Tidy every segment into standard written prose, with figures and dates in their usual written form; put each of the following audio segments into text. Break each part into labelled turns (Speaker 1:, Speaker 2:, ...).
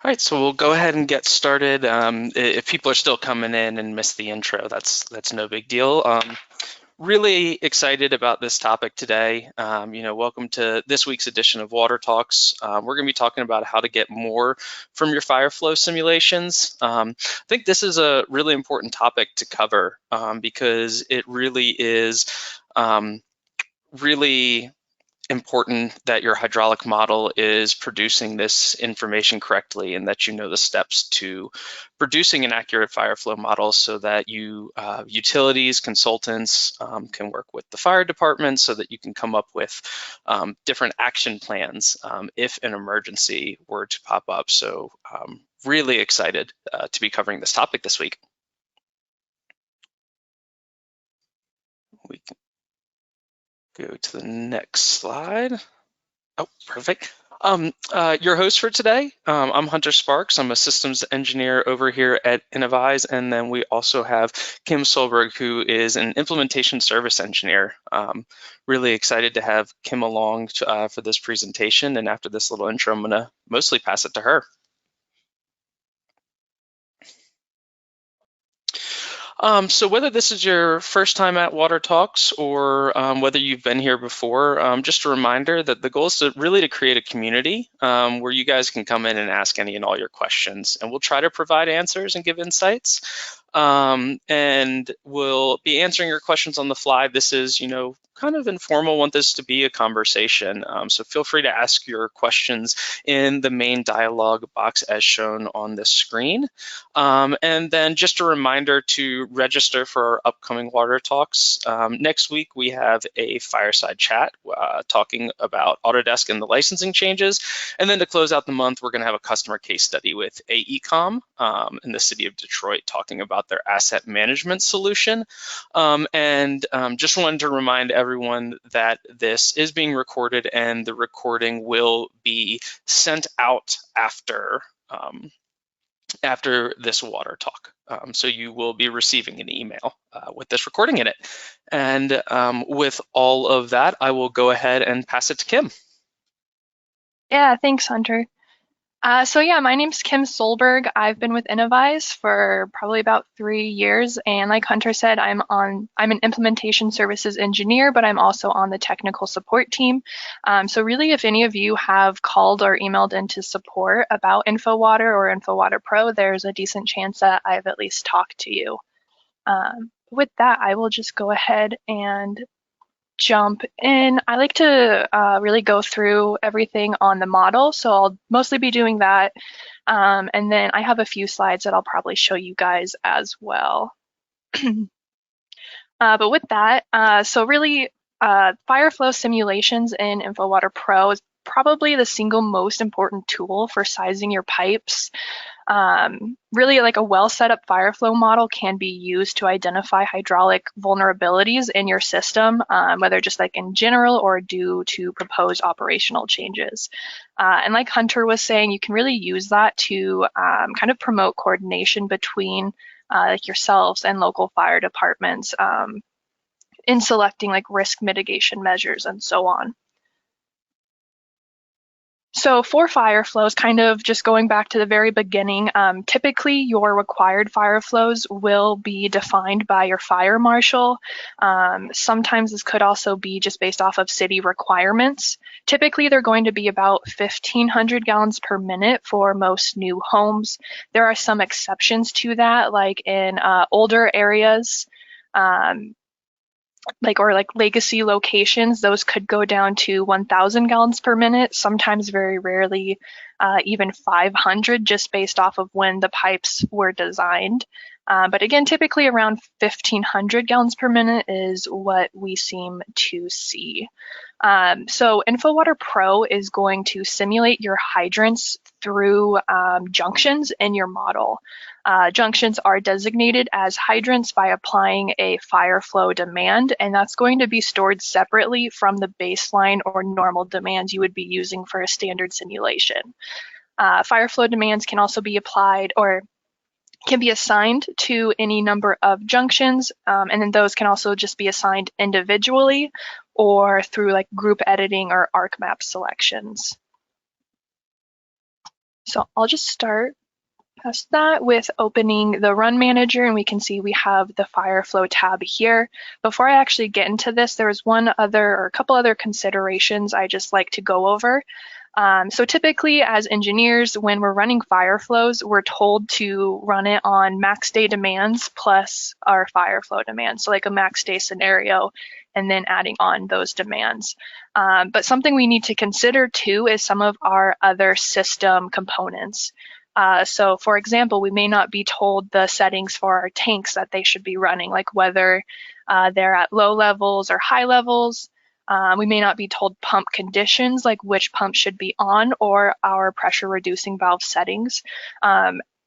Speaker 1: All right, so we'll go ahead and get started. If people are still coming in and missed the intro, that's no big deal. Really excited about this topic today. Welcome to this week's edition of Water Talks. We're going to be talking about how to get more from your Fireflow simulations. I think this is a really important topic to cover because it really is really important that your hydraulic model is producing this information correctly and that you know the steps to producing an accurate Fireflow model so that you utilities, consultants can work with the fire department so that you can come up with different action plans if an emergency were to pop up. So really excited to be covering this topic this week. We can go to the next slide. Oh, perfect. Your host for today, I'm Hunter Sparks. I'm a systems engineer over here at Innovise, and then we also have Kim Solberg, who is an implementation service engineer. Really excited to have Kim along for this presentation, and after this little intro, I'm going to mostly pass it to her. So whether this is your first time at Water Talks or whether you've been here before, just a reminder that the goal is to create a community where you guys can come in and ask any and all your questions, and we'll try to provide answers and give insights. And we'll be answering your questions on the fly. This is, kind of informal. Want this to be a conversation. So feel free to ask your questions in the main dialog box as shown on this screen. And then just a reminder to register for our upcoming Water Talks. Next week, we have a fireside chat talking about Autodesk and the licensing changes. And then to close out the month, we're going to have a customer case study with AECom in the city of Detroit talking about their asset management solution. Just wanted to remind everyone that this is being recorded and the recording will be sent out after this Water Talk. So you will be receiving an email with this recording in it. And with all of that, I will go ahead and pass it to Kim.
Speaker 2: Yeah, thanks, Hunter. My name's Kim Solberg. I've been with Innovise for probably about 3 years, and like Hunter said, I'm an implementation services engineer, but I'm also on the technical support team. So really, if any of you have called or emailed into support about InfoWater or InfoWater Pro, there's a decent chance that I've at least talked to you. With that, I will just go ahead and jump in. I like to really go through everything on the model, so I'll mostly be doing that. And then I have a few slides that I'll probably show you guys as well. But with that, Fireflow simulations in InfoWater Pro is probably the single most important tool for sizing your pipes. Really, like a well set up Fireflow model can be used to identify hydraulic vulnerabilities in your system, whether just like in general or due to proposed operational changes. And like Hunter was saying, you can really use that to kind of promote coordination between like yourselves and local fire departments in selecting like risk mitigation measures and so on. So for fire flows, kind of just going back to the very beginning, typically your required fire flows will be defined by your fire marshal. Sometimes this could also be just based off of city requirements. Typically, they're going to be about 1,500 gallons per minute for most new homes. There are some exceptions to that, like in older areas, like legacy locations, those could go down to 1,000 gallons per minute, sometimes very rarely even 500, just based off of when the pipes were designed. But again, typically around 1,500 gallons per minute is what we seem to see. So InfoWater Pro is going to simulate your hydrants through junctions in your model. Junctions are designated as hydrants by applying a fire flow demand, and that's going to be stored separately from the baseline or normal demands you would be using for a standard simulation. Fire flow demands can also be applied or can be assigned to any number of junctions, and then those can also just be assigned individually or through like group editing or ArcMap selections. So I'll just start past that with opening the Run Manager, and we can see we have the Fireflow tab here. Before I actually get into this, there was a couple other considerations I just like to go over. So typically as engineers, when we're running Fireflows, we're told to run it on max day demands plus our Fireflow demands. So like a max day scenario and then adding on those demands. But something we need to consider too is some of our other system components. So for example, we may not be told the settings for our tanks that they should be running, like whether they're at low levels or high levels. We may not be told pump conditions, like which pump should be on, or our pressure reducing valve settings.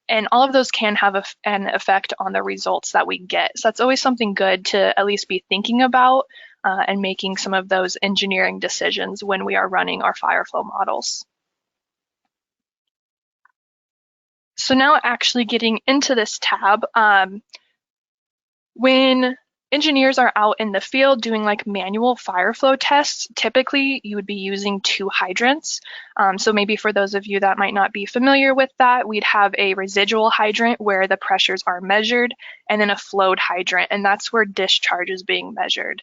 Speaker 2: And all of those can have an effect on the results that we get. So that's always something good to at least be thinking about and making some of those engineering decisions when we are running our Fireflow models. So now actually getting into this tab, when engineers are out in the field doing like manual Fireflow tests, typically you would be using 2 hydrants. So maybe for those of you that might not be familiar with that, we'd have a residual hydrant where the pressures are measured, and then a flowed hydrant, and that's where discharge is being measured.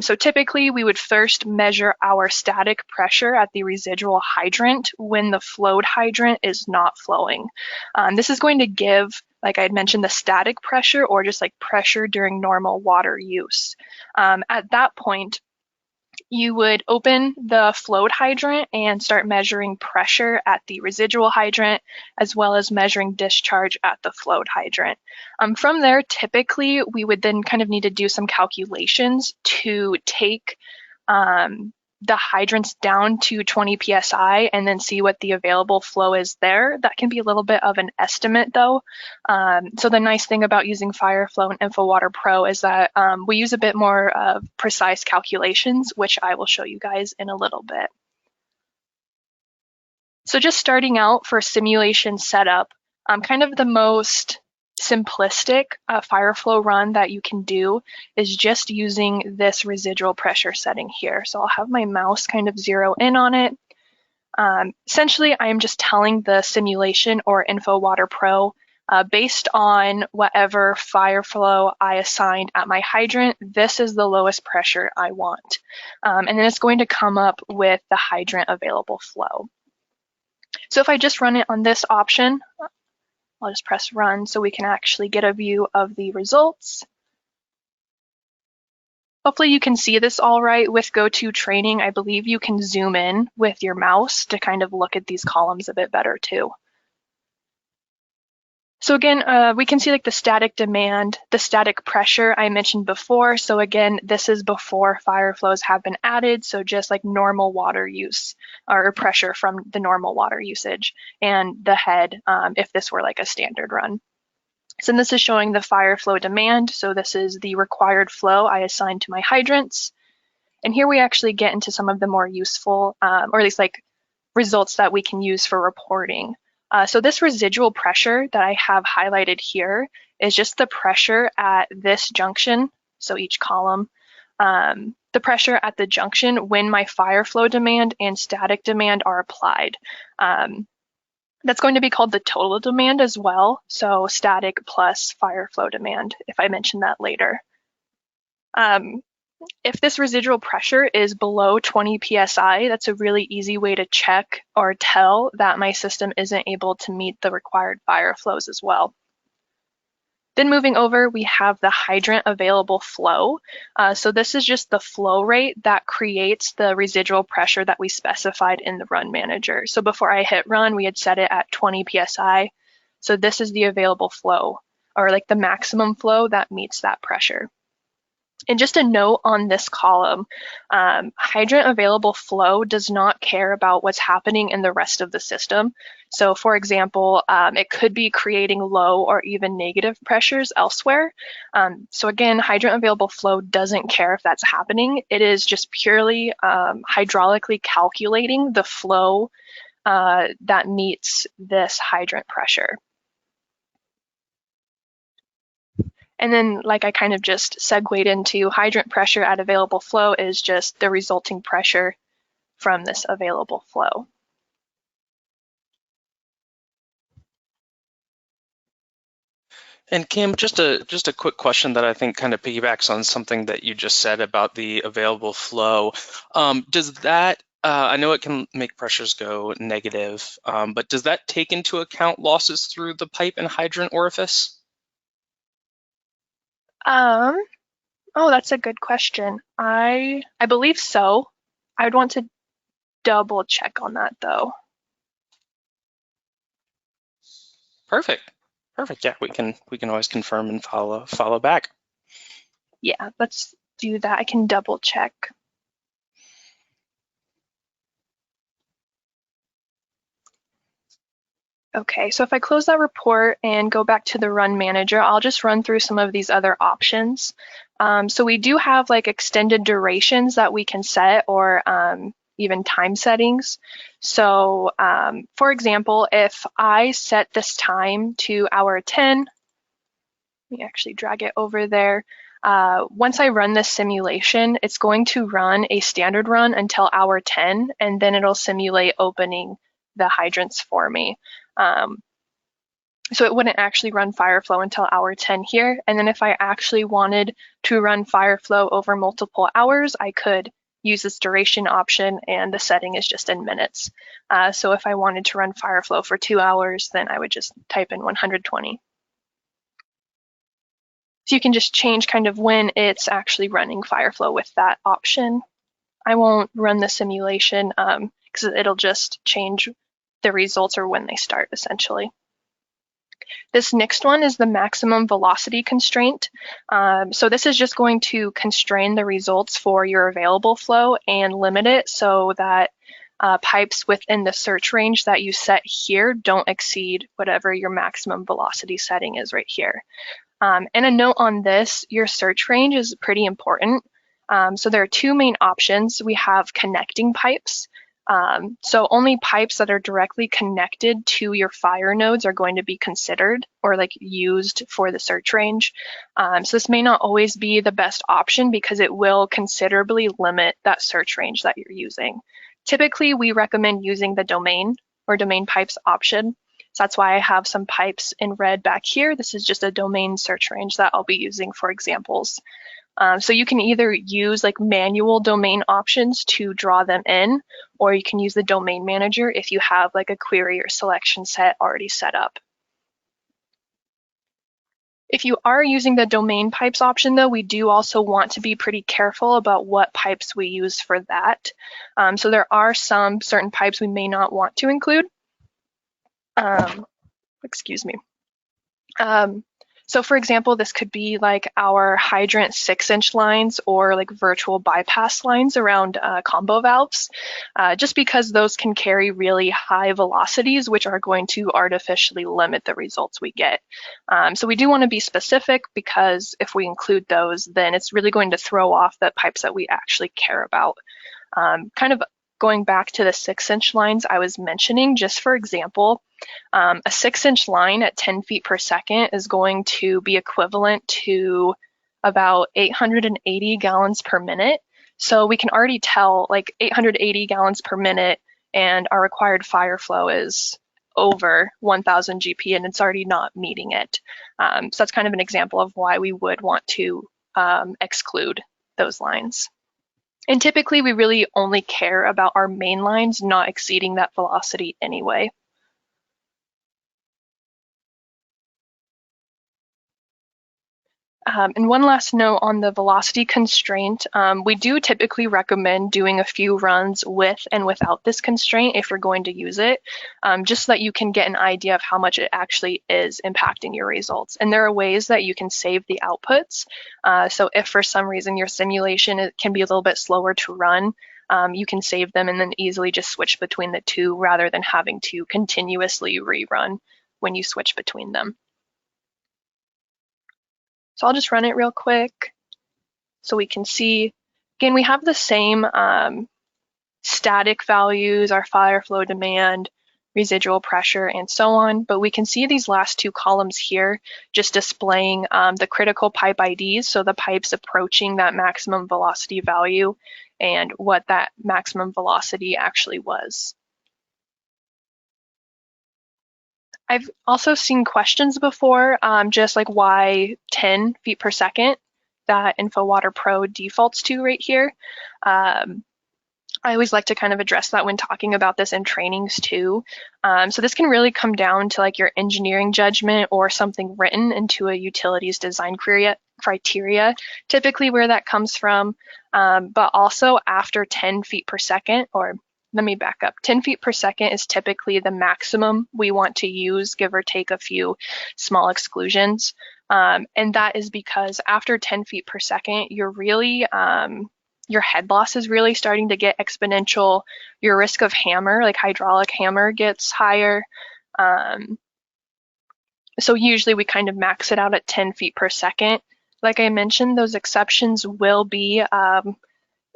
Speaker 2: So typically we would first measure our static pressure at the residual hydrant when the flowed hydrant is not flowing. This is going to give, like I had mentioned, the static pressure, or just like pressure during normal water use. At that point, you would open the flowed hydrant and start measuring pressure at the residual hydrant, as well as measuring discharge at the flowed hydrant. From there, typically, we would then kind of need to do some calculations to take the hydrants down to 20 psi and then see what the available flow is there. That can be a little bit of an estimate though. So the nice thing about using Fireflow and InfoWater Pro is that we use a bit more of precise calculations, which I will show you guys in a little bit. So just starting out for simulation setup, kind of the most simplistic Fireflow run that you can do is just using this residual pressure setting here. So I'll have my mouse kind of zero in on it. Essentially, I am just telling the simulation or InfoWater Pro, based on whatever Fireflow I assigned at my hydrant, this is the lowest pressure I want. And then it's going to come up with the hydrant available flow. So if I just run it on this option, I'll just press run so we can actually get a view of the results. Hopefully you can see this all right. With GoTo training, I believe you can zoom in with your mouse to kind of look at these columns a bit better too. So again, we can see like the static demand, the static pressure I mentioned before. So again, this is before Fireflows have been added. So just like normal water use or pressure from the normal water usage, and the head if this were like a standard run. So this is showing the Fireflow demand. So this is the required flow I assigned to my hydrants. And here we actually get into some of the more useful, or at least like results that we can use for reporting. So this residual pressure that I have highlighted here is just the pressure at this junction. So each column, the pressure at the junction when my Fireflow demand and static demand are applied. That's going to be called the total demand as well. So static plus Fireflow demand, if I mention that later. If this residual pressure is below 20 psi, that's a really easy way to check or tell that my system isn't able to meet the required Fireflows as well. Then moving over, we have the hydrant available flow. So this is just the flow rate that creates the residual pressure that we specified in the run manager. So before I hit run, we had set it at 20 psi. So this is the available flow, or like the maximum flow that meets that pressure. And just a note on this column, hydrant available flow does not care about what's happening in the rest of the system. So for example, it could be creating low or even negative pressures elsewhere. So again, hydrant available flow doesn't care if that's happening. It is just purely hydraulically calculating the flow that meets this hydrant pressure. And then, like I kind of just segued into, hydrant pressure at available flow is just the resulting pressure from this available flow.
Speaker 1: And Kim, just a quick question that I think kind of piggybacks on something that you just said about the available flow. Does that, I know it can make pressures go negative, but does that take into account losses through the pipe and hydrant orifice?
Speaker 2: Oh, that's a good question. I believe so. I would want to double check on that though.
Speaker 1: Perfect. Perfect. Yeah, we can always confirm and follow back.
Speaker 2: Yeah, let's do that. I can double check. Okay, so if I close that report and go back to the run manager, I'll just run through some of these other options. So we do have like extended durations that we can set, or even time settings. So for example, if I set this time to hour 10, let me actually drag it over there. Once I run this simulation, it's going to run a standard run until hour 10, and then it'll simulate opening the hydrants for me. So it wouldn't actually run Fireflow until hour 10 here. And then if I actually wanted to run Fireflow over multiple hours, I could use this duration option, and the setting is just in minutes. So if I wanted to run Fireflow for 2 hours, then I would just type in 120. So you can just change kind of when it's actually running Fireflow with that option. I won't run the simulation because it'll just change the results or when they start, essentially. This next one is the maximum velocity constraint. So this is just going to constrain the results for your available flow and limit it so that pipes within the search range that you set here don't exceed whatever your maximum velocity setting is right here. And a note on this, your search range is pretty important. So there are two main options. We have connecting pipes. So only pipes that are directly connected to your fire nodes are going to be considered or like used for the search range. So this may not always be the best option because it will considerably limit that search range that you're using. Typically, we recommend using the domain or domain pipes option. So that's why I have some pipes in red back here. This is just a domain search range that I'll be using for examples. So you can either use like manual domain options to draw them in, or you can use the domain manager if you have like a query or selection set already set up. If you are using the domain pipes option though, we do also want to be pretty careful about what pipes we use for that. So there are some certain pipes we may not want to include. Excuse me. So for example, this could be like our hydrant 6-inch lines or like virtual bypass lines around combo valves, just because those can carry really high velocities, which are going to artificially limit the results we get. So we do want to be specific because if we include those, then it's really going to throw off the pipes that we actually care about. Kind of going back to the 6-inch lines I was mentioning, just for example, a 6-inch line at 10 feet per second is going to be equivalent to about 880 gallons per minute. So we can already tell like 880 gallons per minute and our required fire flow is over 1000 GP and it's already not meeting it. So that's kind of an example of why we would want to exclude those lines. And typically we really only care about our main lines not exceeding that velocity anyway. And one last note on the velocity constraint, we do typically recommend doing a few runs with and without this constraint if you're going to use it, just so that you can get an idea of how much it actually is impacting your results. And there are ways that you can save the outputs. So if for some reason your simulation can be a little bit slower to run, you can save them and then easily just switch between the two rather than having to continuously rerun when you switch between them. So I'll just run it real quick so we can see. Again, we have the same static values, our fire flow demand, residual pressure, and so on, but we can see these last two columns here just displaying the critical pipe IDs, so the pipes approaching that maximum velocity value and what that maximum velocity actually was. I've also seen questions before, just like why 10 feet per second that InfoWater Pro defaults to right here. I always like to kind of address that when talking about this in trainings too. So this can really come down to like your engineering judgment or something written into a utilities design criteria, typically where that comes from, but also after 10 feet per second, or let me back up, 10 feet per second is typically the maximum we want to use, give or take a few small exclusions. And that is because after 10 feet per second, you're really, your head loss is really starting to get exponential. Your risk of hammer, like hydraulic hammer, gets higher. So usually we kind of max it out at 10 feet per second. Like I mentioned, those exceptions will be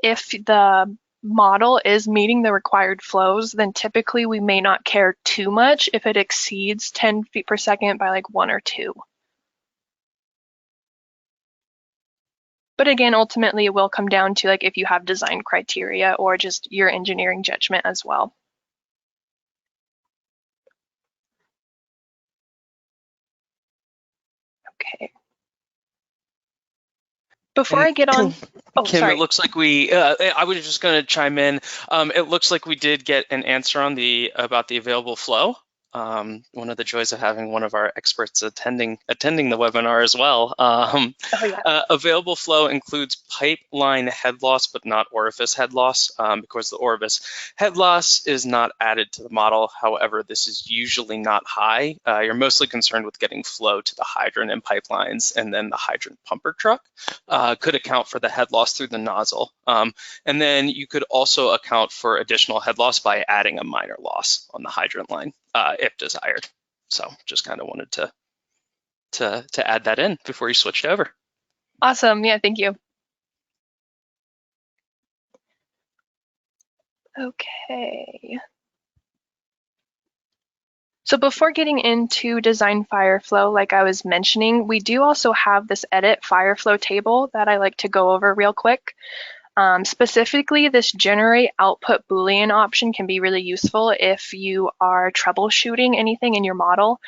Speaker 2: if the model is meeting the required flows, then typically we may not care too much if it exceeds 10 feet per second by like 1 or 2. But again, ultimately it will come down to like if you have design criteria or just your engineering judgment as well. Okay. Before I get on, oh,
Speaker 1: Kim,
Speaker 2: sorry.
Speaker 1: it looks like I was just going to chime in. It looks like we did get an answer on about the available flow. One of the joys of having one of our experts attending the webinar as well.
Speaker 2: Oh, yeah.
Speaker 1: Available flow includes pipeline head loss, but not orifice head loss, because the orifice head loss is not added to the model. However, this is usually not high. You're mostly concerned with getting flow to the hydrant and pipelines, and then the hydrant pumper truck could account for the head loss through the nozzle. And then you could also account for additional head loss by adding a minor loss on the hydrant line, if desired. So just kind of wanted to add that in before you switched over.
Speaker 2: Awesome. Yeah, thank you. Okay. So before getting into design Fireflow, like I was mentioning, we do also have this edit Fireflow table that I like to go over real quick. Specifically, this generate output Boolean option can be really useful if you are troubleshooting anything in your model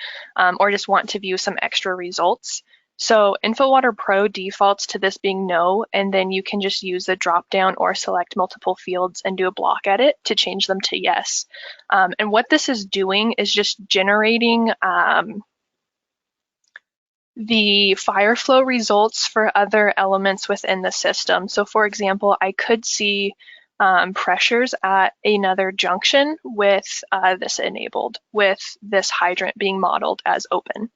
Speaker 2: or just want to view some extra results. So InfoWater Pro defaults to this being no, and then you can just use the dropdown or select multiple fields and do a block edit to change them to yes. And what this is doing is just generating the Fireflow results for other elements within the system. So for example, I could see pressures at another junction with this enabled, with this hydrant being modeled as open.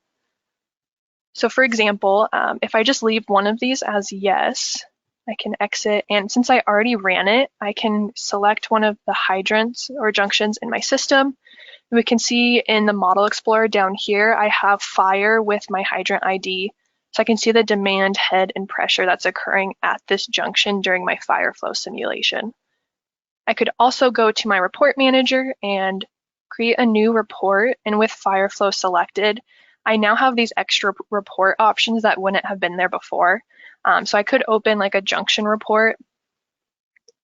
Speaker 2: So for example, if I just leave one of these as yes, I can exit, and since I already ran it, I can select one of the hydrants or junctions in my system. We can see in the Model Explorer down here, I have fire with my hydrant ID. So I can see the demand, head, and pressure that's occurring at this junction during my Fireflow simulation. I could also go to my report manager and create a new report. And with Fireflow selected, I now have these extra report options that wouldn't have been there before. So I could open like a junction report,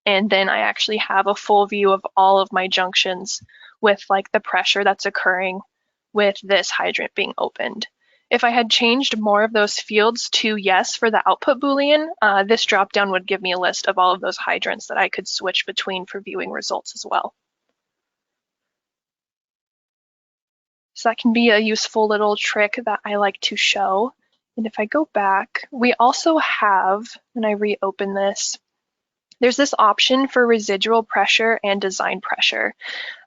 Speaker 2: and then I actually have a full view of all of my junctions with like the pressure that's occurring with this hydrant being opened. If I had changed more of those fields to yes for the output Boolean, this dropdown would give me a list of all of those hydrants that I could switch between for viewing results as well. So that can be a useful little trick that I like to show. And if I go back, we also have, when I reopen this, there's this option for residual pressure and design pressure.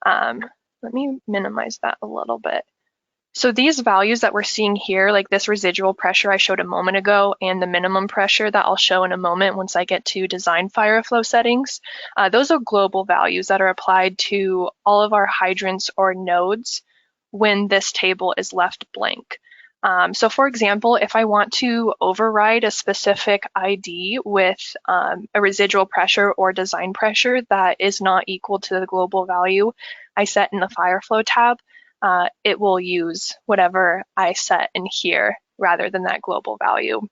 Speaker 2: Let me minimize that a little bit. So these values that we're seeing here, like this residual pressure I showed a moment ago and the minimum pressure that I'll show in a moment once I get to design Fireflow settings, those are global values that are applied to all of our hydrants or nodes when this table is left blank. So for example, if I want to override a specific ID with a residual pressure or design pressure that is not equal to the global value I set in the Fireflow tab, it will use whatever I set in here rather than that global value.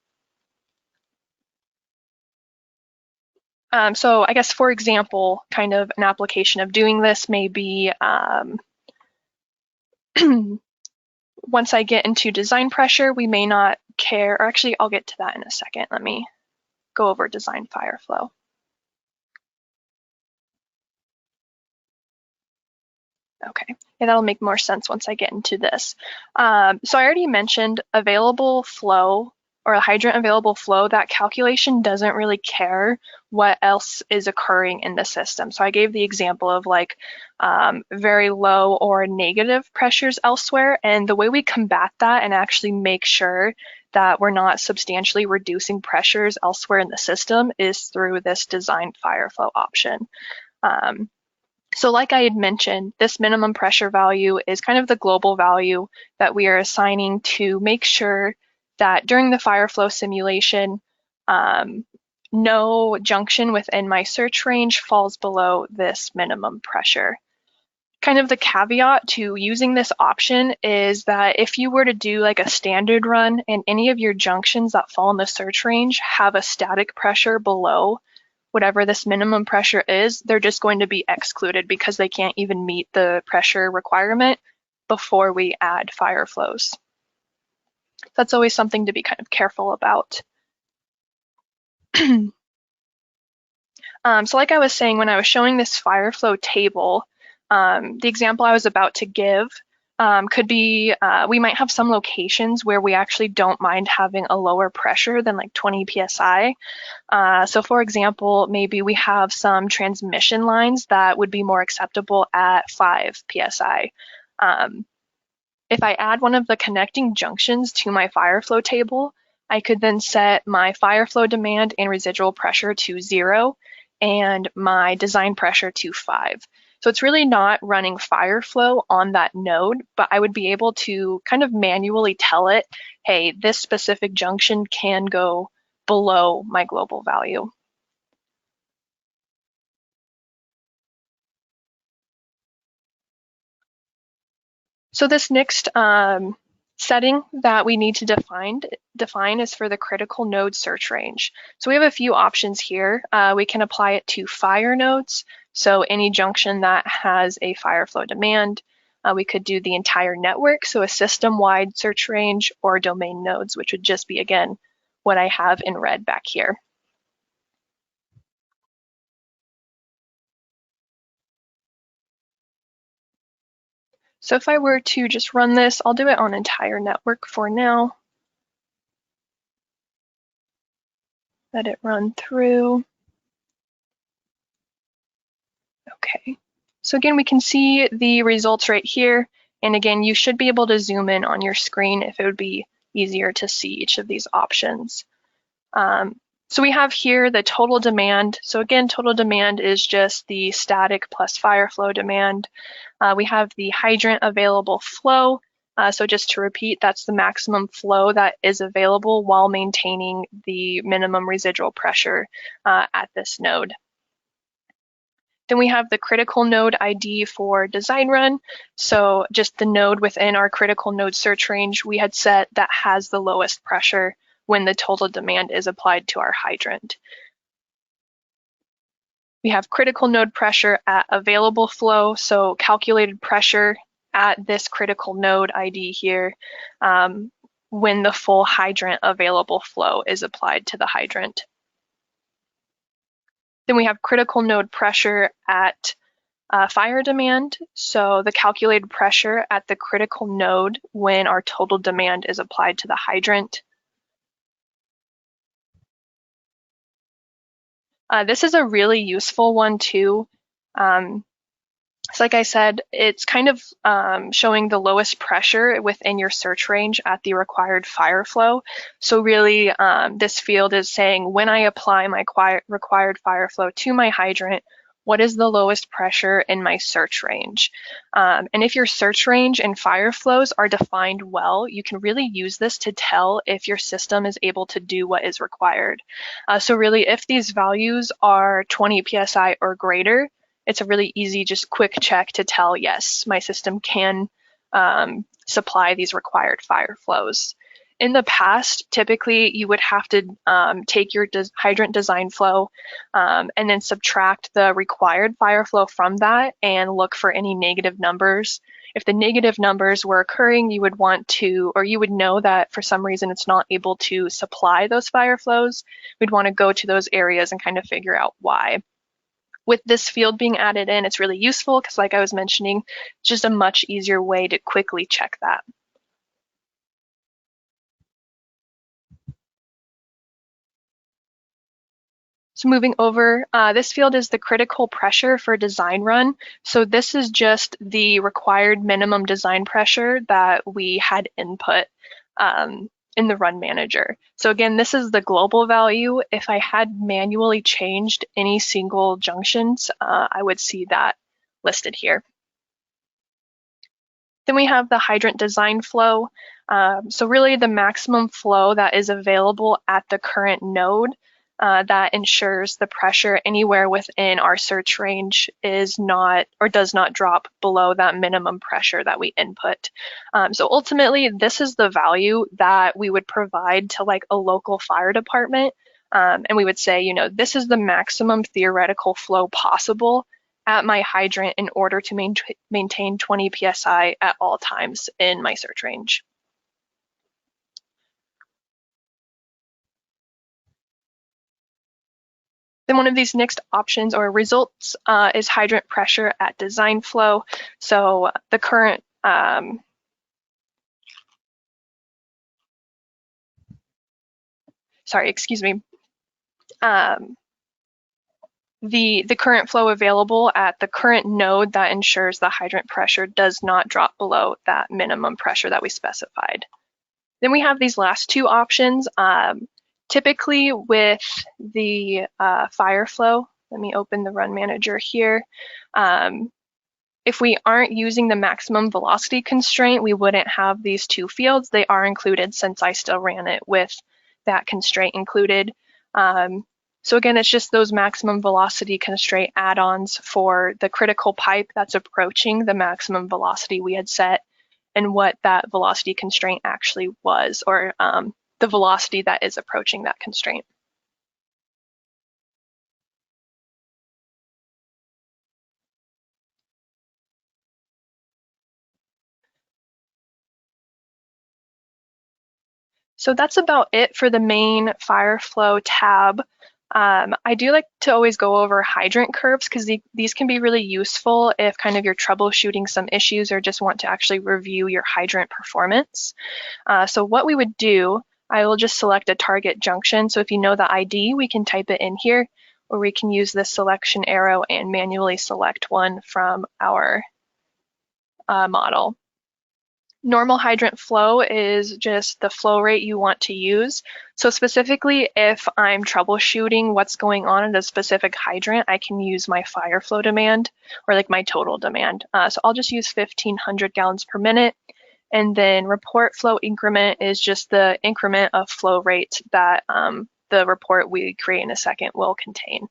Speaker 2: So I guess, for example, kind of an application of doing this may be Once I get into design pressure, we may not care, or actually I'll get to that in a second. Let me go over design Fireflow. Okay, yeah, that'll make more sense once I get into this. So I already mentioned available flow or a hydrant available flow. That calculation doesn't really care what else is occurring in the system. So I gave the example of like very low or negative pressures elsewhere. And the way we combat that and actually make sure that we're not substantially reducing pressures elsewhere in the system is through this design Fireflow option. So like I had mentioned, this minimum pressure value is kind of the global value that we are assigning to make sure that during the Fireflow simulation, no junction within my search range falls below this minimum pressure. Kind of the caveat to using this option is that if you were to do like a standard run and any of your junctions that fall in the search range have a static pressure below whatever this minimum pressure is, they're just going to be excluded because they can't even meet the pressure requirement before we add Fireflows. That's always something to be kind of careful about. So like I was saying, when I was showing this Fireflow table, the example I was about to give could be, we might have some locations where we actually don't mind having a lower pressure than like 20 PSI. So for example, maybe we have some transmission lines that would be more acceptable at 5 PSI. If I add one of the connecting junctions to my Fireflow table, I could then set my Fireflow demand and residual pressure to 0 and my design pressure to 5. So it's really not running Fireflow on that node, but I would be able to kind of manually tell it, hey, this specific junction can go below my global value. So this next setting that we need to define is for the critical node search range. So we have a few options here. We can apply it to fire nodes, so any junction that has a Fireflow demand. We could do the entire network, so a system-wide search range, or domain nodes, which would just be, again, what I have in red back here. So if I were to just run this, I'll do it on entire network for now. Let it run through. Okay, so again, we can see the results right here. And again, you should be able to zoom in on your screen if it would be easier to see each of these options. So we have here the total demand. So again, total demand is just the static plus Fireflow demand. We have the hydrant available flow. So just to repeat, that's the maximum flow that is available while maintaining the minimum residual pressure at this node. Then we have the critical node ID for design run. So just the node within our critical node search range we had set that has the lowest pressure when the total demand is applied to our hydrant. We have critical node pressure at available flow, so calculated pressure at this critical node ID here when the full hydrant available flow is applied to the hydrant. Then we have critical node pressure at fire demand, so the calculated pressure at the critical node when our total demand is applied to the hydrant. This is a really useful one too. So like I said, it's kind of showing the lowest pressure within your search range at the required Fireflow. So really, this field is saying when I apply my required Fireflow to my hydrant, what is the lowest pressure in my search range? And if your search range and Fireflows are defined well, you can really use this to tell if your system is able to do what is required. So really, if these values are 20 PSI or greater, it's a really easy, just quick check to tell, yes, my system can supply these required Fireflows. In the past, typically you would have to take your hydrant design flow and then subtract the required Fireflow from that and look for any negative numbers. If the negative numbers were occurring, you would want to, or you would know that for some reason it's not able to supply those fire flows. We'd want to go to those areas and kind of figure out why. With this field being added in, it's really useful because, like I was mentioning, it's just a much easier way to quickly check that. So moving over, this field is the critical pressure for design run. So this is just the required minimum design pressure that we had input in the run manager. So again, this is the global value. If I had manually changed any single junctions, I would see that listed here. Then we have the hydrant design flow. So really the maximum flow that is available at the current node that ensures the pressure anywhere within our search range is not or does not drop below that minimum pressure that we input. So ultimately, this is the value that we would provide to like a local fire department. And we would say, you know, this is the maximum theoretical flow possible at my hydrant in order to maintain 20 PSI at all times in my search range. Then one of these next options or results is hydrant pressure at design flow. So the current the current flow available at the current node that ensures the hydrant pressure does not drop below that minimum pressure that we specified. Then we have these last two options. Typically with the Fireflow, let me open the run manager here. If we aren't using the maximum velocity constraint, we wouldn't have these two fields. They are included since I still ran it with that constraint included. So again, it's just those maximum velocity constraint add-ons for the critical pipe that's approaching the maximum velocity we had set and what that velocity constraint actually was, or the velocity that is approaching that constraint. So that's about it for the main Fireflow tab. I do like to always go over hydrant curves because these can be really useful if kind of you're troubleshooting some issues or just want to actually review your hydrant performance. So what we would do, I will just select a target junction. So if you know the ID, we can type it in here, or we can use this selection arrow and manually select one from our model. Normal hydrant flow is just the flow rate you want to use. So specifically, if I'm troubleshooting what's going on in a specific hydrant, I can use my Fireflow demand or like my total demand. So I'll just use 1500 gallons per minute. And then report flow increment is just the increment of flow rate that the report we create in a second will contain.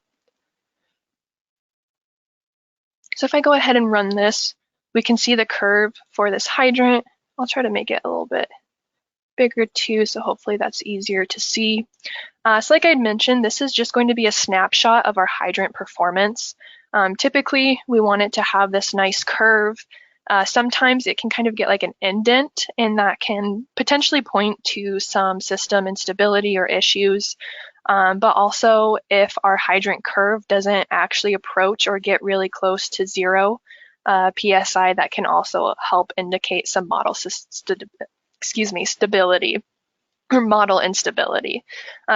Speaker 2: So if I go ahead and run this, we can see the curve for this hydrant. I'll try to make it a little bit bigger too, so hopefully that's easier to see. So like I had mentioned, this is just going to be a snapshot of our hydrant performance. Typically, we want it to have this nice curve. Sometimes it can kind of get like an indent, and that can potentially point to some system instability or issues. But also, if our hydrant curve doesn't actually approach or get really close to 0 PSI, that can also help indicate some model stability or model instability.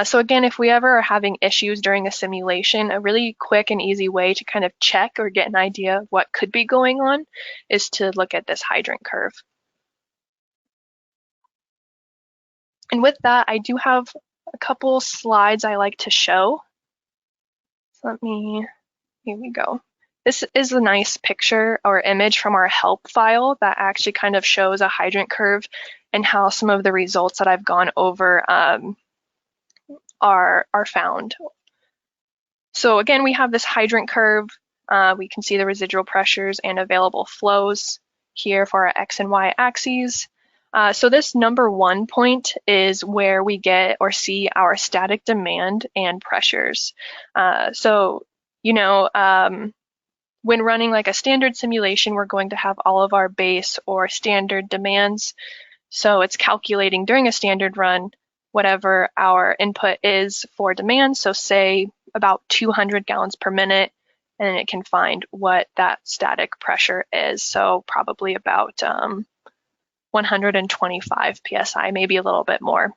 Speaker 2: So again, if we ever are having issues during a simulation, a really quick and easy way to kind of check or get an idea of what could be going on is to look at this hydrant curve. And with that, I do have a couple slides I like to show. So here we go. This is a nice picture or image from our help file that actually kind of shows a hydrant curve and how some of the results that I've gone over are found. So again, we have this hydrant curve. We can see the residual pressures and available flows here for our X and Y axes. So this number 1 point is where we get or see our static demand and pressures. So, you know, when running like a standard simulation, we're going to have all of our base or standard demands. So it's calculating during a standard run whatever our input is for demand. So say about 200 gallons per minute, and it can find what that static pressure is. So probably about 125 psi, maybe a little bit more.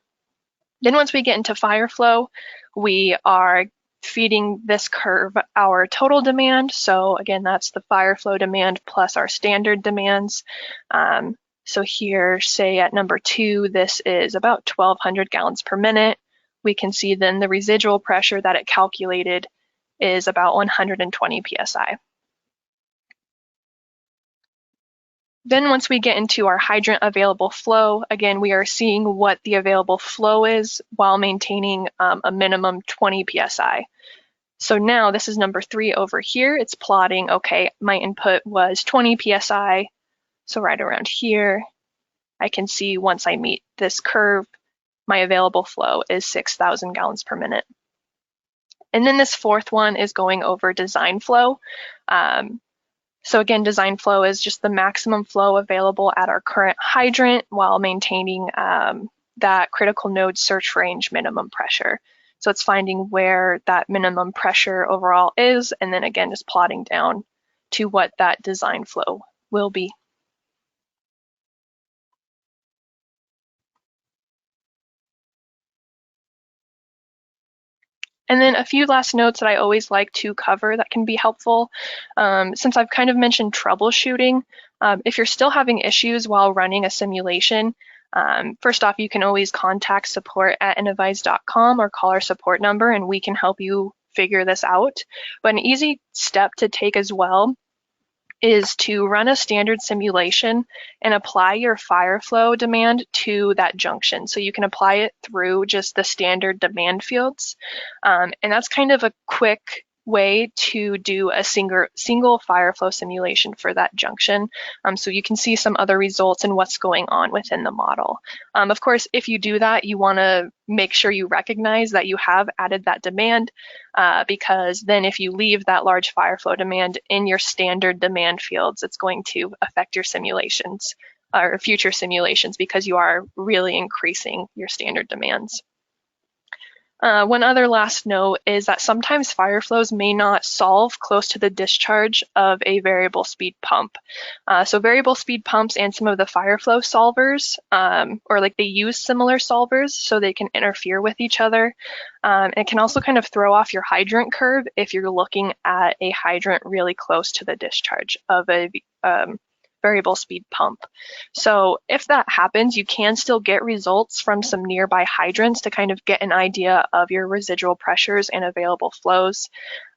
Speaker 2: Then once we get into Fireflow, we are feeding this curve our total demand. So again, that's the Fireflow demand plus our standard demands. So here, say at number 2, this is about 1,200 gallons per minute. We can see then the residual pressure that it calculated is about 120 psi. Then once we get into our hydrant available flow, again, we are seeing what the available flow is while maintaining a minimum 20 psi. So now this is number 3 over here. It's plotting, okay, my input was 20 psi. So right around here, I can see once I meet this curve, my available flow is 6,000 gallons per minute. And then this 4th one is going over design flow. So again, design flow is just the maximum flow available at our current hydrant while maintaining that critical node search range minimum pressure. So it's finding where that minimum pressure overall is, and then again, just plotting down to what that design flow will be. And then a few last notes that I always like to cover that can be helpful. Since I've kind of mentioned troubleshooting, if you're still having issues while running a simulation, first off, you can always contact support@innovise.com or call our support number and we can help you figure this out. But an easy step to take as well is to run a standard simulation and apply your Fireflow demand to that junction. So you can apply it through just the standard demand fields. And that's kind of a quick way to do a single Fireflow simulation for that junction. So you can see some other results and what's going on within the model. Of course, if you do that, you want to make sure you recognize that you have added that demand, because then if you leave that large Fireflow demand in your standard demand fields, it's going to affect your simulations or future simulations because you are really increasing your standard demands. One other last note is that sometimes Fireflows may not solve close to the discharge of a variable speed pump. So variable speed pumps and some of the Fireflow solvers, or like they use similar solvers so they can interfere with each other. It can also kind of throw off your hydrant curve if you're looking at a hydrant really close to the discharge of a variable speed pump. So if that happens, you can still get results from some nearby hydrants to kind of get an idea of your residual pressures and available flows.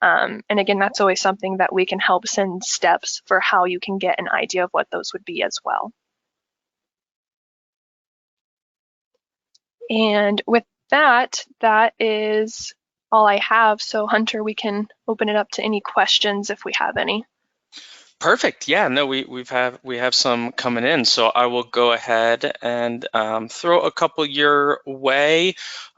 Speaker 2: And again, that's always something that we can help send steps for how you can get an idea of what those would be as well. And with that, that is all I have. So Hunter, we can open it up to any questions if we have any.
Speaker 1: Perfect. Yeah, no, we have some coming in, so I will go ahead and throw a couple your way.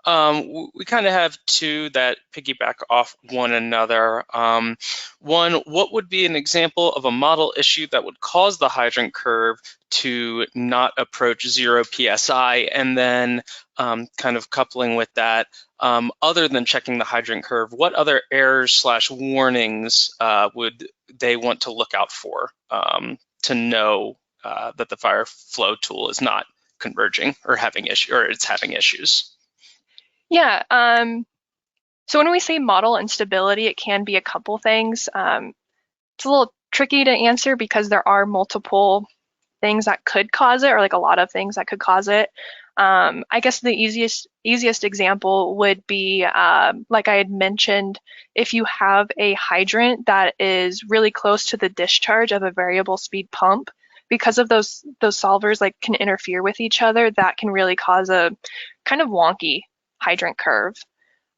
Speaker 1: We kind of have two that piggyback off one another. One, what would be an example of a model issue that would cause the hydrant curve to not approach 0 psi? And then kind of coupling with that, other than checking the hydrant curve, what other errors/warnings would they want to look out for to know that the Fireflow tool is not converging or having it's having issues?
Speaker 2: Yeah. So when we say model instability, it can be a couple things. It's a little tricky to answer because there are multiple things that could cause it, or like a lot of things that could cause it. I guess the easiest example would be, like I had mentioned, if you have a hydrant that is really close to the discharge of a variable speed pump, because of those solvers like can interfere with each other, that can really cause a kind of wonky hydrant curve.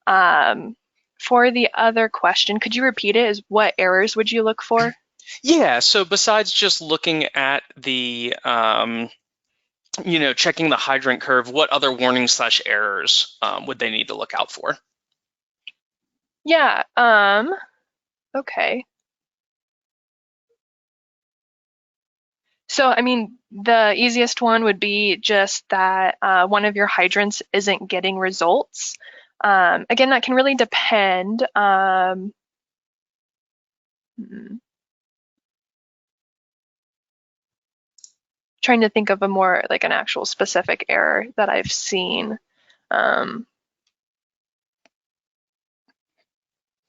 Speaker 2: For the other question, could you repeat it? Is what errors would you look for?
Speaker 1: Yeah, so besides just looking at the checking the hydrant curve, what other warnings/errors would they need to look out for?
Speaker 2: Yeah, okay. So, I mean, the easiest one would be just that one of your hydrants isn't getting results. Again, that can really depend. Trying to think of a more like an actual specific error that I've seen.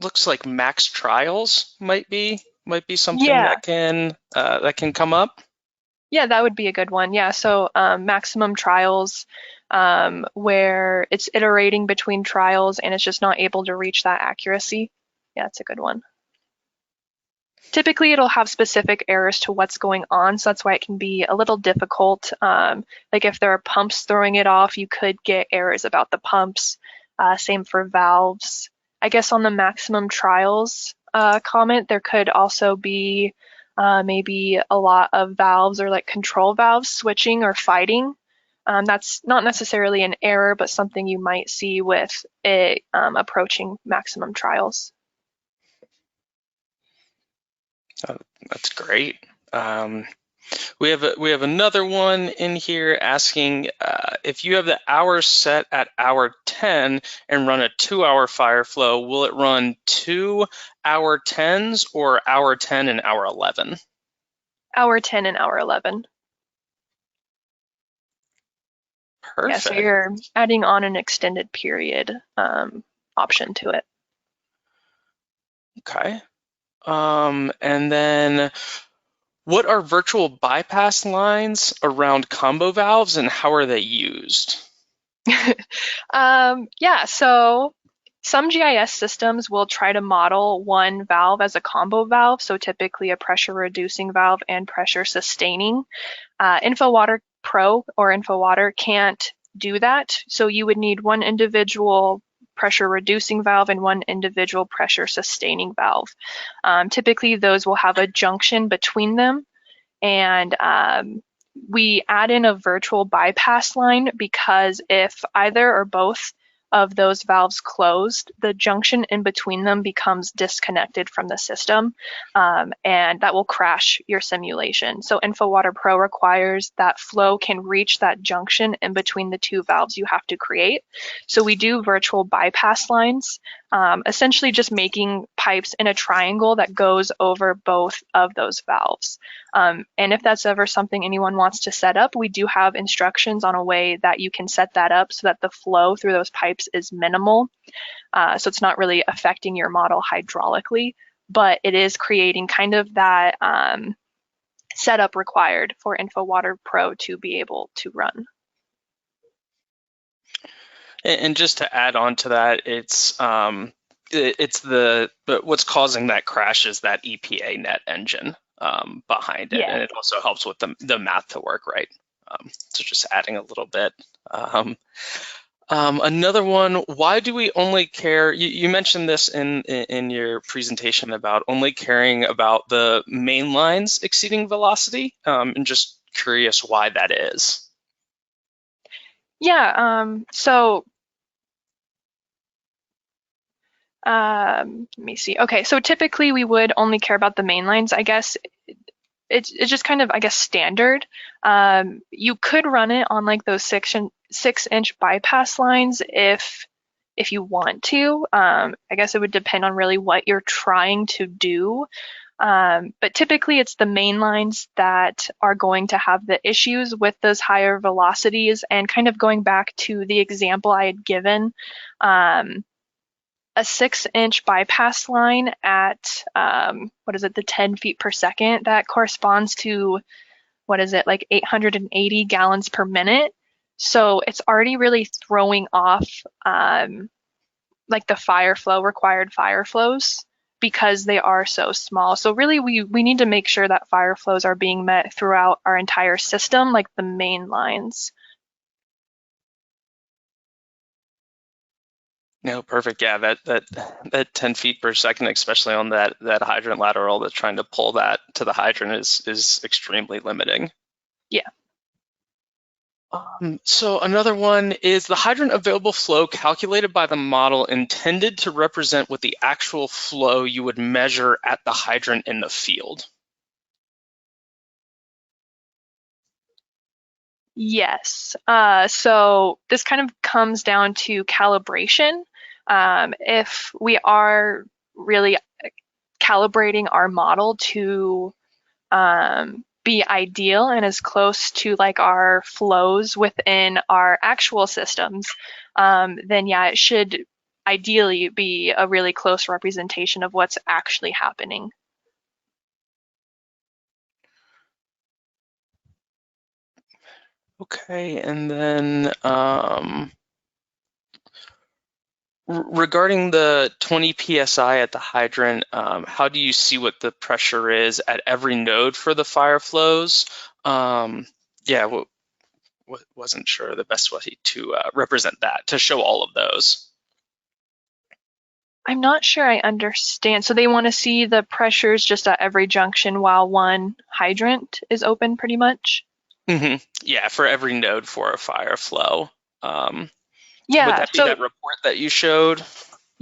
Speaker 1: Looks like max trials might be something
Speaker 2: Yeah,
Speaker 1: that can come up.
Speaker 2: yeah, that would be a good one. Yeah, so maximum trials where it's iterating between trials and it's just not able to reach that accuracy. Yeah, it's a good one. Typically, it'll have specific errors to what's going on, so that's why it can be a little difficult. Like if there are pumps throwing it off, you could get errors about the pumps. Same for valves. I guess on the maximum trials comment, there could also be maybe a lot of valves or like control valves switching or fighting. That's not necessarily an error, but something you might see with it approaching maximum trials.
Speaker 1: That's great. We have another one in here asking if you have the hours set at hour 10 and run a 2-hour Fireflow, will it run 2 hour 10s or hour 10 and hour 11?
Speaker 2: Hour 10 and hour 11.
Speaker 1: Perfect.
Speaker 2: Yeah, so you're adding on an extended period option to it.
Speaker 1: Okay. And then what are virtual bypass lines around combo valves and how are they used?
Speaker 2: Yeah, so some GIS systems will try to model one valve as a combo valve, so typically a pressure reducing valve and pressure sustaining. InfoWater Pro or InfoWater can't do that, so you would need one individual pressure reducing valve and one individual pressure sustaining valve. Typically, those will have a junction between them, and we add in a virtual bypass line because if either or both of those valves closed, the junction in between them becomes disconnected from the system, and that will crash your simulation. So InfoWater Pro requires that flow can reach that junction in between the two valves you have to create. So we do virtual bypass lines, essentially just making pipes in a triangle that goes over both of those valves. And if that's ever something anyone wants to set up, we do have instructions on a way that you can set that up so that the flow through those pipes is minimal. So it's not really affecting your model hydraulically, but it is creating kind of that setup required for InfoWater Pro to be able to run.
Speaker 1: And just to add on to that, but what's causing that crash is that EPA net engine behind it,
Speaker 2: Yeah.
Speaker 1: and it also helps with the math to work right. So just adding a little bit. Another one, why do we only care, you mentioned this in your presentation about only caring about the main lines exceeding velocity, and just curious why that is.
Speaker 2: Yeah, so let me see. Okay, so typically we would only care about the main lines. I guess it's just kind of, I guess, standard. You could run it on like those 6-inch bypass lines if you want to. I guess it would depend on really what you're trying to do. But typically it's the main lines that are going to have the issues with those higher velocities. And kind of going back to the example I had given, a 6-inch bypass line at, what is it, the 10 feet per second, that corresponds to, what is it, like 880 gallons per minute. So it's already really throwing off like the required fire flows because they are so small. So really we need to make sure that fire flows are being met throughout our entire system, like the main lines.
Speaker 1: No, perfect. Yeah, that 10 feet per second, especially on that hydrant lateral that's trying to pull that to the hydrant is extremely limiting.
Speaker 2: Yeah.
Speaker 1: So another one is the hydrant available flow calculated by the model intended to represent what the actual flow you would measure at the hydrant in the field.
Speaker 2: Yes. So this kind of comes down to calibration. If we are really calibrating our model to be ideal and as close to like our flows within our actual systems, then yeah, it should ideally be a really close representation of what's actually happening.
Speaker 1: Okay, and then regarding the 20 psi at the hydrant, how do you see what the pressure is at every node for the fire flows? Yeah, wasn't sure the best way to represent that, to show all of those.
Speaker 2: I'm not sure I understand. So they want to see the pressures just at every junction while one hydrant is open, pretty much?
Speaker 1: Yeah, for every node for a fire flow. Would
Speaker 2: Yeah,
Speaker 1: that be
Speaker 2: so
Speaker 1: that report that you showed?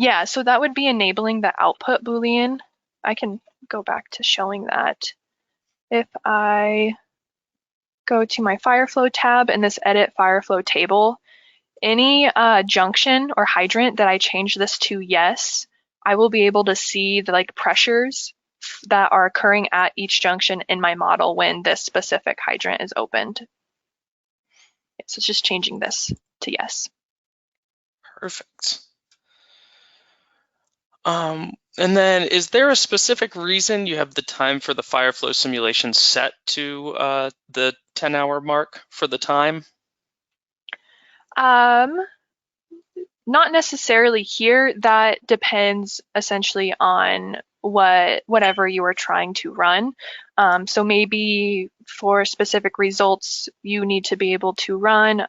Speaker 2: yeah, so that would be enabling the output Boolean. I can go back to showing that. If I go to my Fireflow tab and this edit Fireflow table, any junction or hydrant that I change this to yes, I will be able to see the like pressures that are occurring at each junction in my model when this specific hydrant is opened. So it's just changing this to yes.
Speaker 1: Perfect. And then is there a specific reason you have the time for the Fireflow simulation set to the 10-hour mark for the time?
Speaker 2: Not necessarily here. That depends essentially on whatever you are trying to run. So maybe for specific results, you need to be able to run.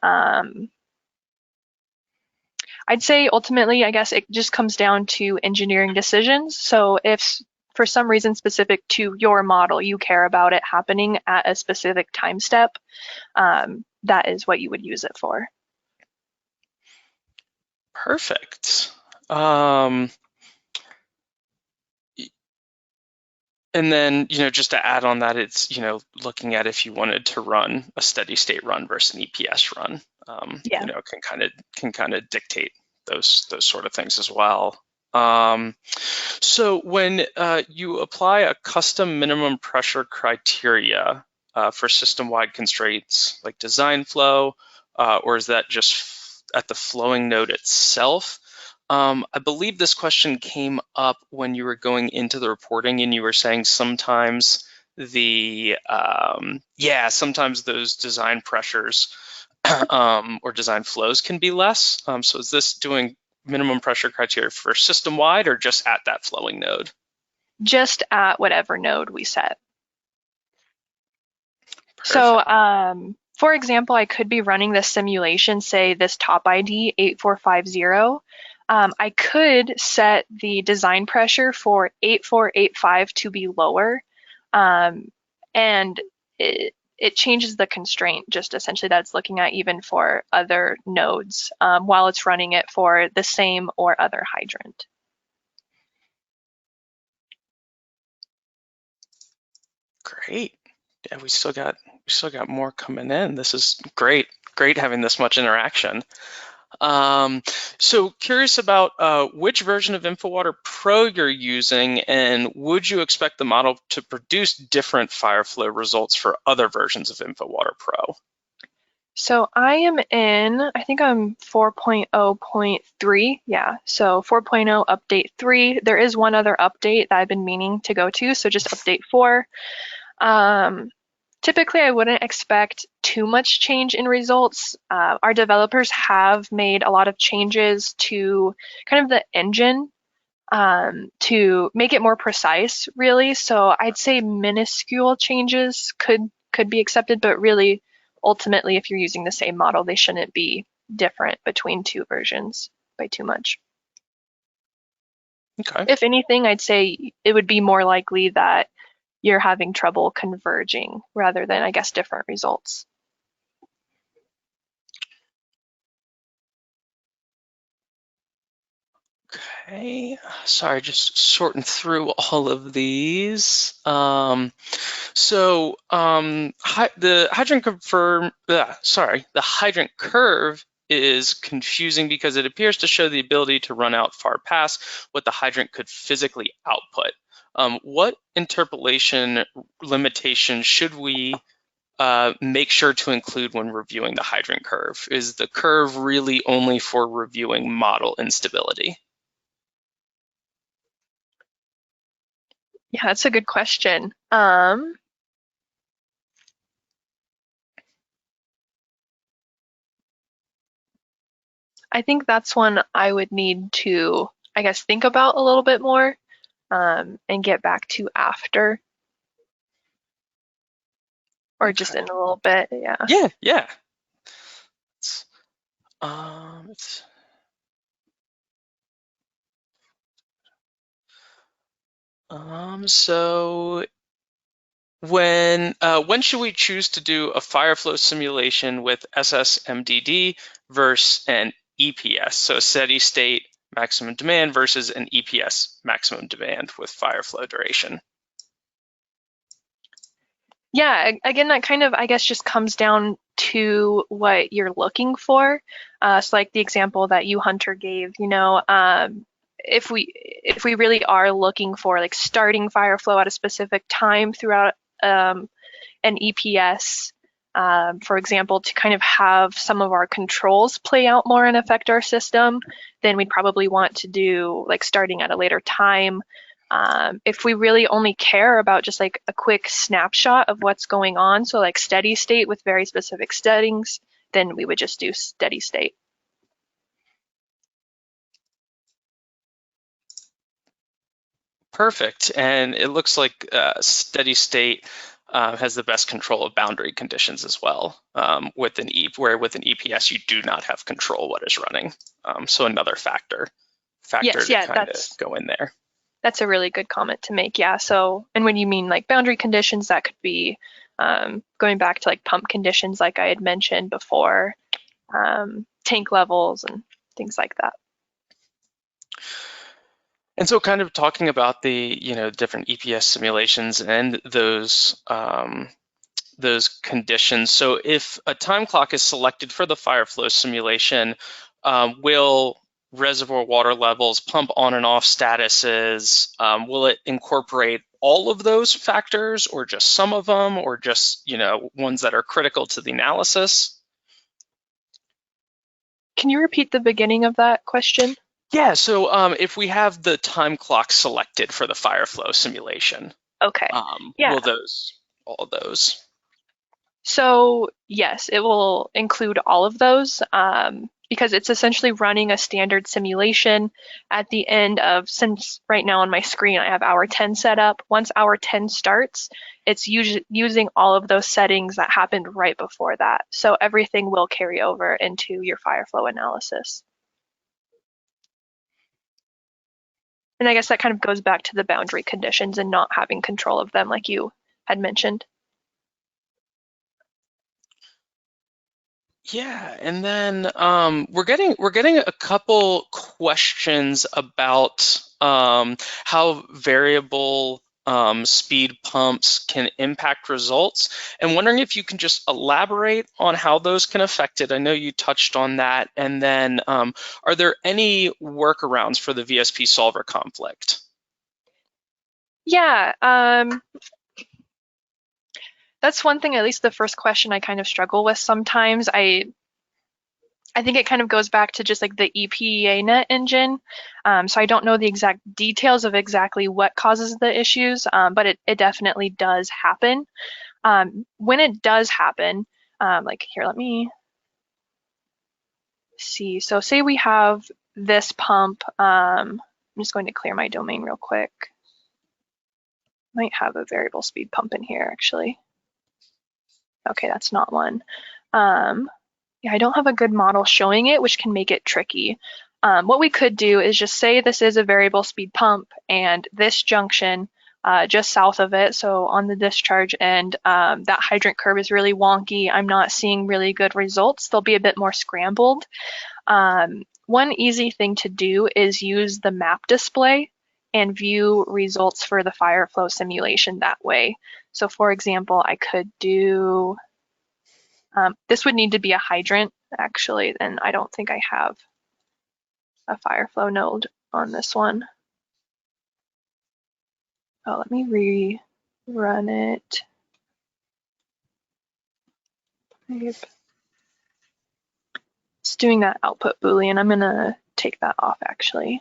Speaker 2: I'd say ultimately, I guess it just comes down to engineering decisions. So if for some reason specific to your model, you care about it happening at a specific time step, that is what you would use it for.
Speaker 1: Perfect. And then, just to add on that, it's, looking at if you wanted to run a steady state run versus an EPS run,
Speaker 2: Yeah.
Speaker 1: can kind of dictate those sort of things as well. So when you apply a custom minimum pressure criteria for system-wide constraints like design flow, or is that just at the flowing node itself? I believe this question came up when you were going into the reporting and you were saying sometimes sometimes those design pressures or design flows can be less. So is this doing minimum pressure criteria for system-wide or just at that flowing node?
Speaker 2: Just at whatever node we set.
Speaker 1: Perfect.
Speaker 2: So for example, I could be running this simulation, say this top ID 8450. I could set the design pressure for 8485 to be lower, and it changes the constraint just essentially that's looking at even for other nodes while it's running it for the same or other hydrant.
Speaker 1: Great. Yeah, we still got more coming in. This is great having this much interaction. So curious about which version of InfoWater Pro you're using, and would you expect the model to produce different Fireflow results for other versions of InfoWater Pro?
Speaker 2: So I am I think I'm 4.0.3. Yeah, so 4.0 update 3. There is one other update that I've been meaning to go to, so just update 4. Typically, I wouldn't expect too much change in results. Our developers have made a lot of changes to kind of the engine to make it more precise, really. So I'd say minuscule changes could be accepted, but really, ultimately, if you're using the same model, they shouldn't be different between two versions by too much.
Speaker 1: Okay.
Speaker 2: If anything, I'd say it would be more likely that you're having trouble converging rather than, I guess, different results.
Speaker 1: Okay, sorry, just sorting through all of these. The hydrant curve is confusing because it appears to show the ability to run out far past what the hydrant could physically output. What interpolation limitation should we make sure to include when reviewing the hydrant curve? Is the curve really only for reviewing model instability?
Speaker 2: Yeah, that's a good question. I think that's one I would need to, I guess, think about a little bit more and get back to after, or just in a little bit. Yeah.
Speaker 1: Yeah. So when should we choose to do a Fireflow simulation with Ss Mdd versus an EPS? So steady state maximum demand versus an EPS maximum demand with Fireflow duration.
Speaker 2: Yeah, again, that kind of, I guess, just comes down to what you're looking for. So like the example that you, Hunter, gave, if we really are looking for like starting Fireflow at a specific time throughout an EPS, for example, to kind of have some of our controls play out more and affect our system, then we'd probably want to do like starting at a later time. If we really only care about just like a quick snapshot of what's going on, so like steady state with very specific settings, then we would just do steady state.
Speaker 1: Perfect. And it looks like steady state has the best control of boundary conditions as well. With an EPS, you do not have control what is running. So another factor
Speaker 2: Yes,
Speaker 1: to
Speaker 2: yeah,
Speaker 1: kind of go in there.
Speaker 2: That's a really good comment to make. Yeah. So, and when you mean like boundary conditions, that could be going back to like pump conditions, like I had mentioned before, tank levels and things like that.
Speaker 1: And so kind of talking about the, different EPS simulations and those conditions. So if a time clock is selected for the Fireflow simulation, will reservoir water levels, pump on and off statuses, will it incorporate all of those factors or just some of them or just, ones that are critical to the analysis?
Speaker 2: Can you repeat the beginning of that question?
Speaker 1: Yeah, so if we have the time clock selected for the Fireflow simulation,
Speaker 2: okay, yeah.
Speaker 1: Will all those?
Speaker 2: So yes, it will include all of those because it's essentially running a standard simulation at the end of, since right now on my screen I have hour 10 set up. Once hour 10 starts, it's using all of those settings that happened right before that. So everything will carry over into your Fireflow analysis. And I guess that kind of goes back to the boundary conditions and not having control of them like you had mentioned.
Speaker 1: Yeah, and then we're getting a couple questions about how variable speed pumps can impact results, and wondering if you can just elaborate on how those can affect it. I know you touched on that, and then are there any workarounds for the VSP solver conflict?
Speaker 2: Yeah, that's one thing, at least the first question I kind of struggle with sometimes. I think it kind of goes back to just like the EPA net engine. So I don't know the exact details of exactly what causes the issues, but it definitely does happen. When it does happen, like here, let me see. So say we have this pump. I'm just going to clear my domain real quick. Might have a variable speed pump in here actually. Okay, that's not one. Yeah, I don't have a good model showing it, which can make it tricky. What we could do is just say this is a variable speed pump and this junction just south of it, so on the discharge end, that hydrant curve is really wonky. I'm not seeing really good results. They'll be a bit more scrambled. one easy thing to do is use the map display and view results for the Fireflow simulation that way. So for example, I could do, this would need to be a hydrant actually, and I don't think I have a Fireflow node on this one. Oh, let me rerun it. It's doing that output Boolean. I'm gonna take that off actually.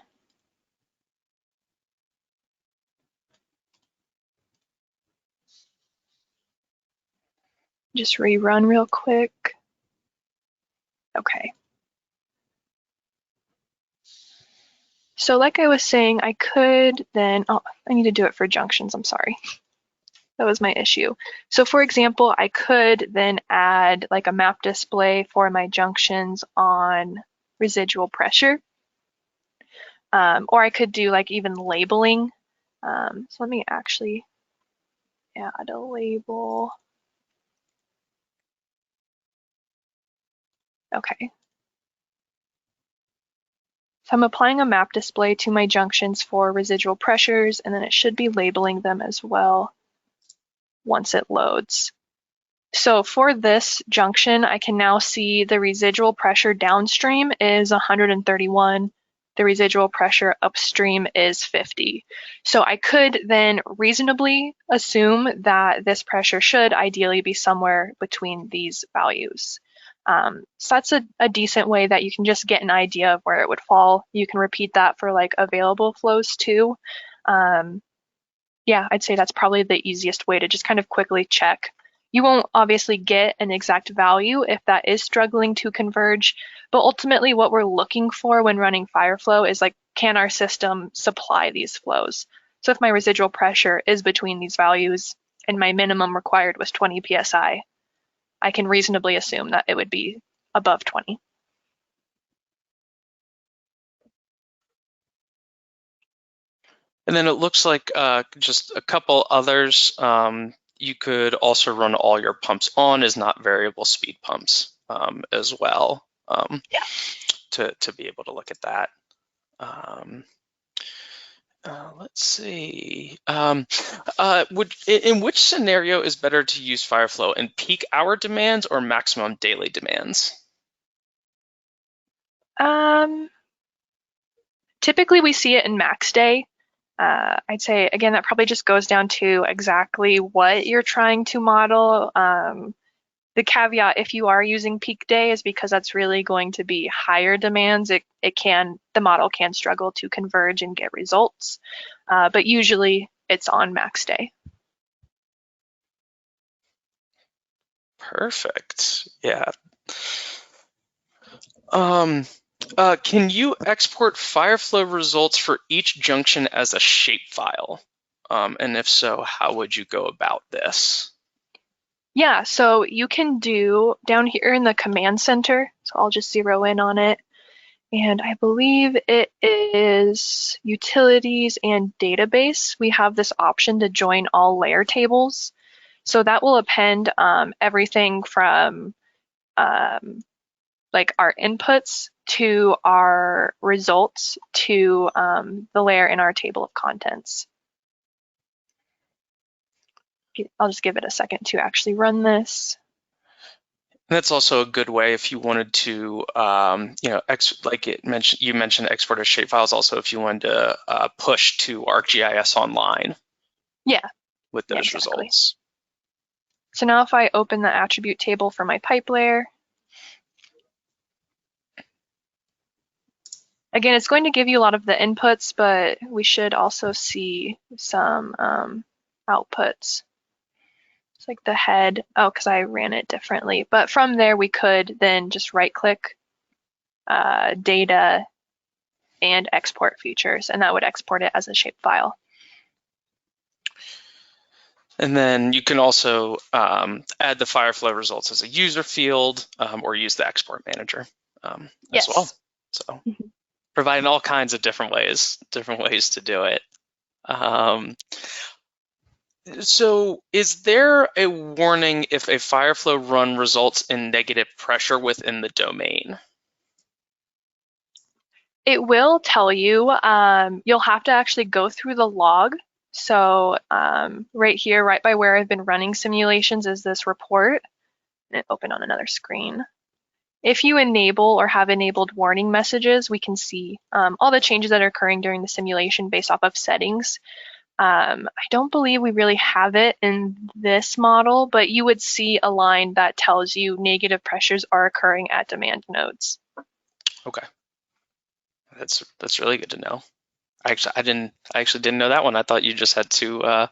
Speaker 2: Just rerun real quick. Okay. So like I was saying, I could then, oh, I need to do it for junctions, I'm sorry. That was my issue. So for example, I could then add like a map display for my junctions on residual pressure. Or I could do like even labeling. So let me actually add a label. Okay. So I'm applying a map display to my junctions for residual pressures, and then it should be labeling them as well once it loads. So for this junction, I can now see the residual pressure downstream is 131. The residual pressure upstream is 50. So I could then reasonably assume that this pressure should ideally be somewhere between these values. So that's a decent way that you can just get an idea of where it would fall. You can repeat that for like available flows too. Yeah, I'd say that's probably the easiest way to just kind of quickly check. You won't obviously get an exact value if that is struggling to converge, but ultimately what we're looking for when running Fireflow is like, can our system supply these flows? So if my residual pressure is between these values and my minimum required was 20 psi, I can reasonably assume that it would be above 20.
Speaker 1: And then it looks like just a couple others. You could also run all your pumps on as not variable speed pumps as well.
Speaker 2: Yeah.
Speaker 1: To be able to look at that. Let's see. In which scenario is better to use Fireflow, in peak hour demands or maximum daily demands?
Speaker 2: Typically we see it in max day. I'd say, again, that probably just goes down to exactly what you're trying to model. The caveat, if you are using peak day, is because that's really going to be higher demands. The model can struggle to converge and get results, but usually it's on max day.
Speaker 1: Perfect. Yeah. Can you export Fireflow results for each junction as a shapefile? And if so, how would you go about this?
Speaker 2: Yeah, so you can do down here in the command center, so I'll just zero in on it. And I believe it is utilities and database. We have this option to join all layer tables. So that will append everything from like our inputs to our results to the layer in our table of contents. I'll just give it a second to actually run this.
Speaker 1: That's also a good way if you wanted to, like you mentioned export as shapefiles. Also, if you wanted to push to ArcGIS Online.
Speaker 2: Yeah.
Speaker 1: With those
Speaker 2: exactly.
Speaker 1: results.
Speaker 2: So now if I open the attribute table for my pipe layer, again, it's going to give you a lot of the inputs, but we should also see some outputs. It's like the head, because I ran it differently. But from there, we could then just right-click data and export features, and that would export it as a shapefile.
Speaker 1: And then you can also add the Fireflow results as a user field or use the export manager as well. So providing all kinds of different ways to do it. So is there a warning if a Fireflow run results in negative pressure within the domain?
Speaker 2: It will tell you. You'll have to actually go through the log. So right here, right by where I've been running simulations is this report. And open on another screen. If you enable or have enabled warning messages, we can see all the changes that are occurring during the simulation based off of settings. I don't believe we really have it in this model, but you would see a line that tells you negative pressures are occurring at demand nodes.
Speaker 1: Okay, that's really good to know. I actually didn't know that one. I thought you just had to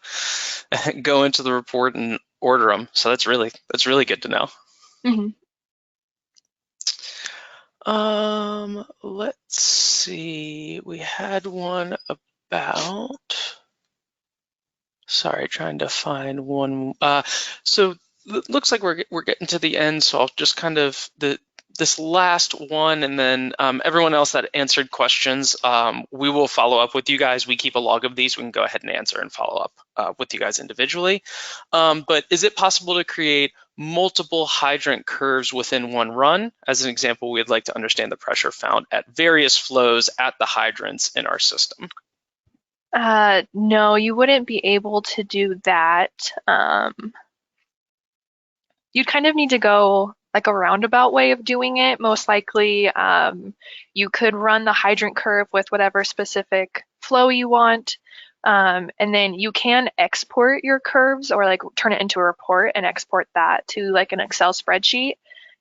Speaker 1: go into the report and order them. So that's really good to know.
Speaker 2: Mm-hmm.
Speaker 1: Let's see. We had one about. Sorry, trying to find one. So it looks like we're getting to the end. So I'll just kind of this last one, and then everyone else that answered questions, we will follow up with you guys. We keep a log of these. We can go ahead and answer and follow up with you guys individually. But is it possible to create multiple hydrant curves within one run? As an example, we'd like to understand the pressure found at various flows at the hydrants in our system.
Speaker 2: No, you wouldn't be able to do that. You'd kind of need to go like a roundabout way of doing it. Most likely, you could run the hydrant curve with whatever specific flow you want. And then you can export your curves or like turn it into a report and export that to like an Excel spreadsheet.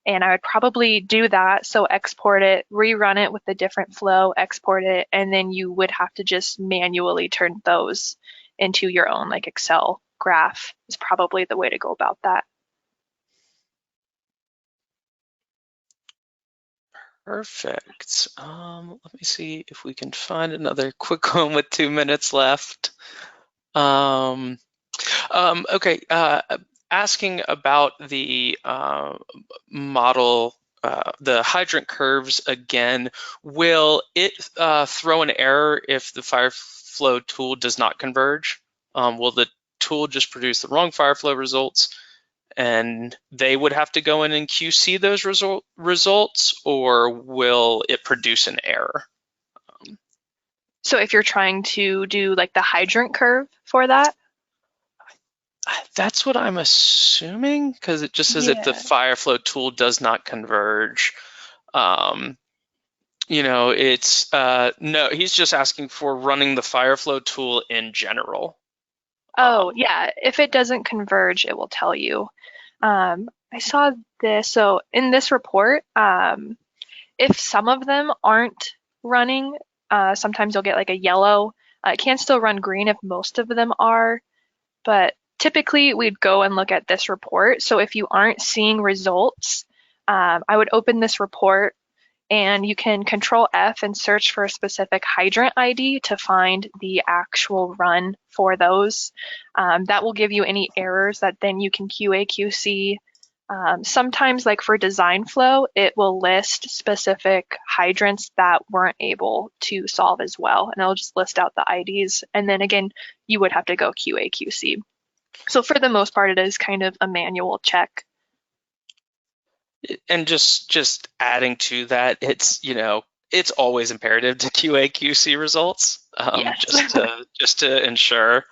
Speaker 2: And I would probably do that. So export it, rerun it with a different flow, export it, and then you would have to just manually turn those into your own like Excel graph is probably the way to go about that.
Speaker 1: Perfect. Let me see if we can find another quick one with 2 minutes left. Okay, asking about the model, the hydrant curves again. Will it throw an error if the Fireflow tool does not converge? Will the tool just produce the wrong Fireflow results, and they would have to go in and QC those results, or will it produce an error?
Speaker 2: So if you're trying to do like the hydrant curve for that?
Speaker 1: That's what I'm assuming, because it just says if the
Speaker 2: Yeah.
Speaker 1: Fireflow tool does not converge. It's no, he's just asking for running the Fireflow tool in general.
Speaker 2: Oh, yeah. If it doesn't converge, it will tell you. I saw this. So in this report, if some of them aren't running, sometimes you'll get like a yellow. It can still run green if most of them are, but typically we'd go and look at this report. So if you aren't seeing results, I would open this report and you can Control F and search for a specific hydrant ID to find the actual run for those. That will give you any errors that then you can QA QC. Sometimes, like for design flow, it will list specific hydrants that weren't able to solve as well, and it'll just list out the IDs. And then again, you would have to go QA QC. So for the most part, it is kind of a manual check.
Speaker 1: And just adding to that, it's always imperative to QA QC results,
Speaker 2: Yes.
Speaker 1: just to ensure,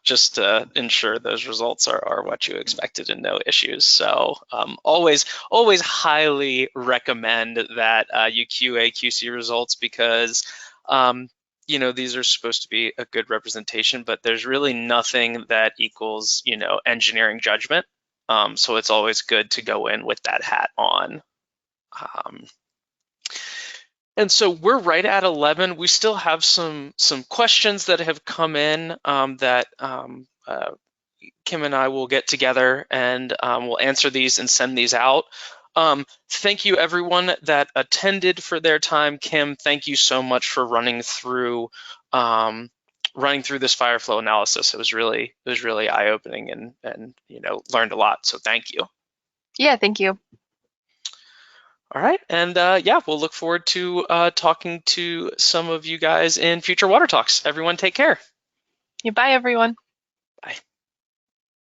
Speaker 1: just to ensure those results are what you expected and no issues. So always highly recommend that you QA QC results, because these are supposed to be a good representation, but there's really nothing that equals engineering judgment. So it's always good to go in with that hat on. And so we're right at 11. We still have some questions that have come in that Kim and I will get together, and we'll answer these and send these out. Thank you everyone that attended for their time. Kim, thank you so much for running through this Fireflow analysis. It was really eye-opening, and learned a lot. So thank you.
Speaker 2: Yeah, thank you.
Speaker 1: All right, and yeah, we'll look forward to talking to some of you guys in future Water Talks. Everyone, take care.
Speaker 2: Yeah, bye everyone.